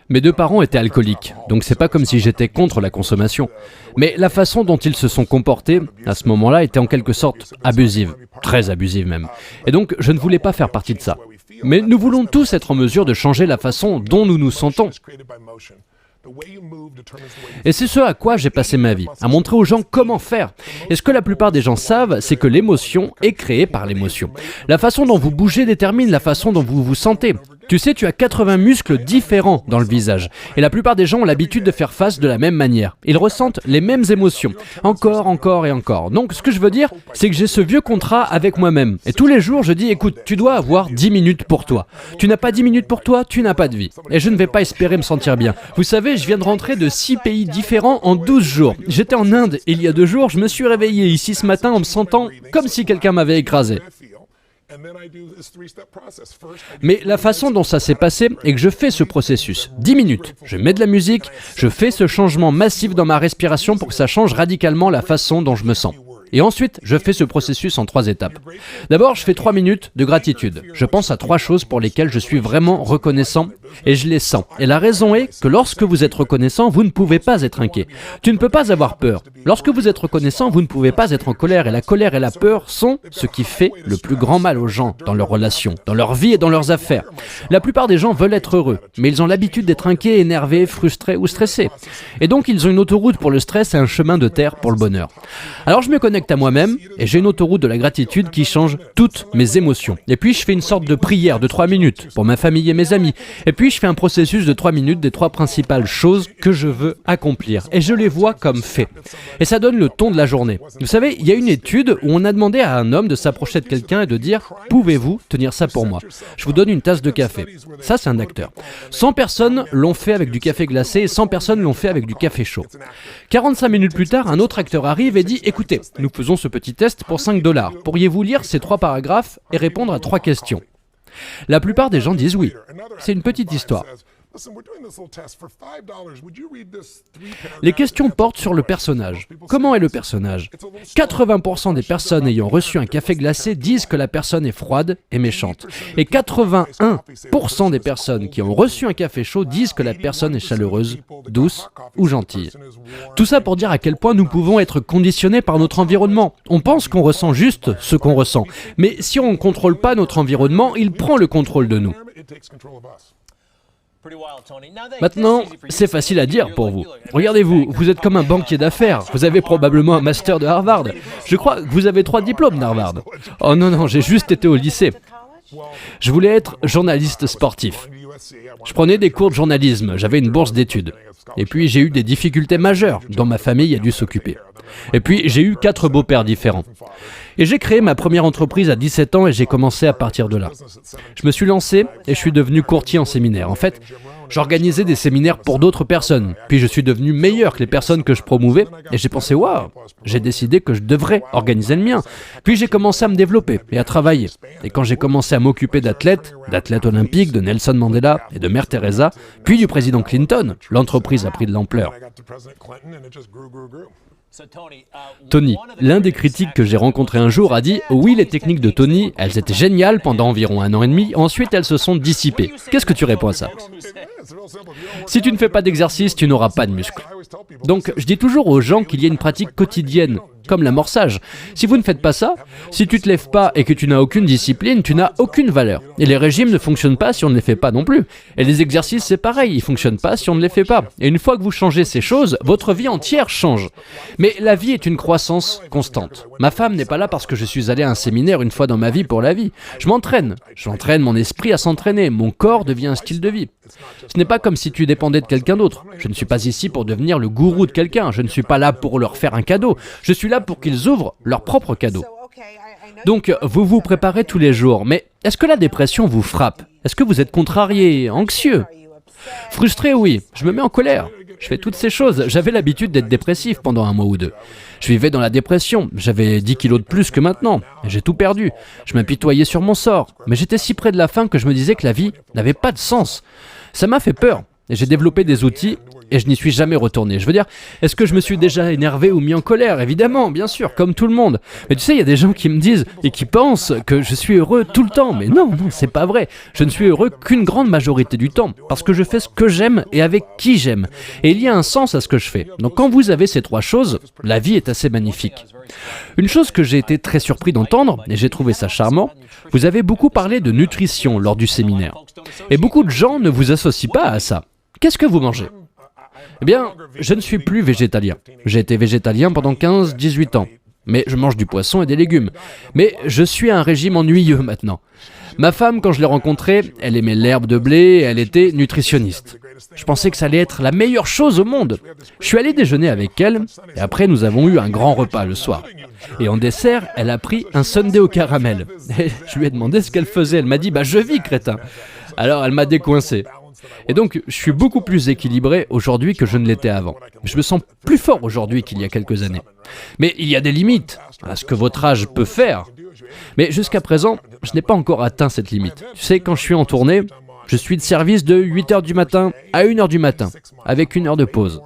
Mes deux parents étaient alcooliques, donc c'est pas comme si j'étais contre la consommation. Mais la façon dont ils se sont comportés, à ce moment-là, était en quelque sorte abusive, très abusive même. Et donc, je ne voulais pas faire partie de ça. Mais nous voulons tous être en mesure de changer la façon dont nous nous sentons. Et c'est ce à quoi j'ai passé ma vie, à montrer aux gens comment faire. Et ce que la plupart des gens savent, c'est que l'émotion est créée par l'émotion. La façon dont vous bougez détermine la façon dont vous vous sentez. Tu sais, tu as 80 muscles différents dans le visage. Et la plupart des gens ont l'habitude de faire face de la même manière. Ils ressentent les mêmes émotions. Encore et encore. Donc, ce que je veux dire, c'est que j'ai ce vieux contrat avec moi-même. Et tous les jours, je dis, écoute, tu dois avoir 10 minutes pour toi. Tu n'as pas 10 minutes pour toi, tu n'as pas de vie. Et je ne vais pas espérer me sentir bien. Vous savez, je viens de rentrer de 6 pays différents en 12 jours. J'étais en Inde il y a 2 jours, je me suis réveillé ici ce matin en me sentant comme si quelqu'un m'avait écrasé. Mais la façon dont ça s'est passé est que je fais ce processus. 10 minutes, je mets de la musique, je fais ce changement massif dans ma respiration pour que ça change radicalement la façon dont je me sens. Et ensuite, je fais ce processus en 3 étapes. D'abord, je fais 3 minutes de gratitude. Je pense à 3 choses pour lesquelles je suis vraiment reconnaissant et je les sens. Et la raison est que lorsque vous êtes reconnaissant, vous ne pouvez pas être inquiet. Tu ne peux pas avoir peur. Lorsque vous êtes reconnaissant, vous ne pouvez pas être en colère. Et la colère et la peur sont ce qui fait le plus grand mal aux gens dans leurs relations, dans leur vie et dans leurs affaires. La plupart des gens veulent être heureux, mais ils ont l'habitude d'être inquiets, énervés, frustrés ou stressés. Et donc, ils ont une autoroute pour le stress et un chemin de terre pour le bonheur. Alors, je me connecte à moi-même et j'ai une autoroute de la gratitude qui change toutes mes émotions. Et puis, je fais une sorte de prière de 3 minutes pour ma famille et mes amis. Et puis, je fais un processus de 3 minutes des 3 principales choses que je veux accomplir. Et je les vois comme faits. Et ça donne le ton de la journée. Vous savez, il y a une étude où on a demandé à un homme de s'approcher de quelqu'un et de dire « Pouvez-vous tenir ça pour moi ? Je vous donne une tasse de café. » Ça, c'est un acteur. 100 personnes l'ont fait avec du café glacé et 100 personnes l'ont fait avec du café chaud. 45 minutes plus tard, un autre acteur arrive et dit « Écoutez, nous faisons ce petit test pour $5. Pourriez-vous lire ces 3 paragraphes et répondre à 3 questions ?» La plupart des gens disent oui. C'est une petite histoire. Les questions portent sur le personnage. Comment est le personnage ? 80% des personnes ayant reçu un café glacé disent que la personne est froide et méchante. Et 81% des personnes qui ont reçu un café chaud disent que la personne est chaleureuse, douce ou gentille. Tout ça pour dire à quel point nous pouvons être conditionnés par notre environnement. On pense qu'on ressent juste ce qu'on ressent. Mais si on ne contrôle pas notre environnement, il prend le contrôle de nous. Maintenant, c'est facile à dire pour vous. Regardez-vous, vous êtes comme un banquier d'affaires. Vous avez probablement un master de Harvard. Je crois que vous avez 3 diplômes d'Harvard. Oh non, j'ai juste été au lycée. Je voulais être journaliste sportif. Je prenais des cours de journalisme, j'avais une bourse d'études. Et puis j'ai eu des difficultés majeures dont ma famille a dû s'occuper. Et puis j'ai eu 4 beaux-pères différents. Et j'ai créé ma première entreprise à 17 ans et j'ai commencé à partir de là. Je me suis lancé et je suis devenu courtier en séminaire. En fait, j'organisais des séminaires pour d'autres personnes. Puis je suis devenu meilleur que les personnes que je promouvais. Et j'ai pensé, waouh, j'ai décidé que je devrais organiser le mien. Puis j'ai commencé à me développer et à travailler. Et quand j'ai commencé à m'occuper d'athlètes olympiques, de Nelson Mandela et de Mère Teresa, puis du président Clinton, l'entreprise a pris de l'ampleur. Tony, l'un des critiques que j'ai rencontré un jour a dit « Oui, les techniques de Tony, elles étaient géniales pendant environ 1 an et demi, ensuite elles se sont dissipées. » Qu'est-ce que tu réponds à ça ? Si tu ne fais pas d'exercice, tu n'auras pas de muscles. Donc, je dis toujours aux gens qu'il y a une pratique quotidienne, comme l'amorçage. Si vous ne faites pas ça, si tu te lèves pas et que tu n'as aucune discipline, tu n'as aucune valeur. Et les régimes ne fonctionnent pas si on ne les fait pas non plus. Et les exercices, c'est pareil, ils ne fonctionnent pas si on ne les fait pas. Et une fois que vous changez ces choses, votre vie entière change. Mais la vie est une croissance constante. Ma femme n'est pas là parce que je suis allé à un séminaire une fois dans ma vie pour la vie. Je m'entraîne. J'entraîne mon esprit à s'entraîner. Mon corps devient un style de vie. Ce n'est pas comme si tu dépendais de quelqu'un d'autre. Je ne suis pas ici pour devenir le gourou de quelqu'un. Je ne suis pas là pour leur faire un cadeau. Je suis là pour qu'ils ouvrent leur propre cadeau. Donc, vous vous préparez tous les jours. Mais est-ce que la dépression vous frappe ? Est-ce que vous êtes contrarié, anxieux ? Frustré, oui. Je me mets en colère. Je fais toutes ces choses. J'avais l'habitude d'être dépressif pendant 1 mois ou 2. Je vivais dans la dépression. J'avais 10 kilos de plus que maintenant. J'ai tout perdu. Je m'apitoyais sur mon sort. Mais j'étais si près de la fin que je me disais que la vie n'avait pas de sens. Ça m'a fait peur. Et j'ai développé des outils et je n'y suis jamais retourné. Je veux dire, est-ce que je me suis déjà énervé ou mis en colère? Évidemment, bien sûr, comme tout le monde. Mais tu sais, il y a des gens qui me disent et qui pensent que je suis heureux tout le temps. Mais non, c'est pas vrai. Je ne suis heureux qu'une grande majorité du temps, parce que je fais ce que j'aime et avec qui j'aime. Et il y a un sens à ce que je fais. Donc quand vous avez ces trois choses, la vie est assez magnifique. Une chose que j'ai été très surpris d'entendre, et j'ai trouvé ça charmant, vous avez beaucoup parlé de nutrition lors du séminaire. Et beaucoup de gens ne vous associent pas à ça. Qu'est-ce que vous mangez? Eh bien, je ne suis plus végétalien. J'ai été végétalien pendant 15-18 ans. Mais je mange du poisson et des légumes. Mais je suis à un régime ennuyeux maintenant. Ma femme, quand je l'ai rencontrée, elle aimait l'herbe de blé et elle était nutritionniste. Je pensais que ça allait être la meilleure chose au monde. Je suis allé déjeuner avec elle et après nous avons eu un grand repas le soir. Et en dessert, elle a pris un sundae au caramel. Et je lui ai demandé ce qu'elle faisait. Elle m'a dit « je vis, crétin !» Alors elle m'a décoincé. Et donc, je suis beaucoup plus équilibré aujourd'hui que je ne l'étais avant. Je me sens plus fort aujourd'hui qu'il y a quelques années. Mais il y a des limites à ce que votre âge peut faire. Mais jusqu'à présent, je n'ai pas encore atteint cette limite. Tu sais, quand je suis en tournée, je suis de service de 8h du matin à 1h du matin, avec 1 heure de pause.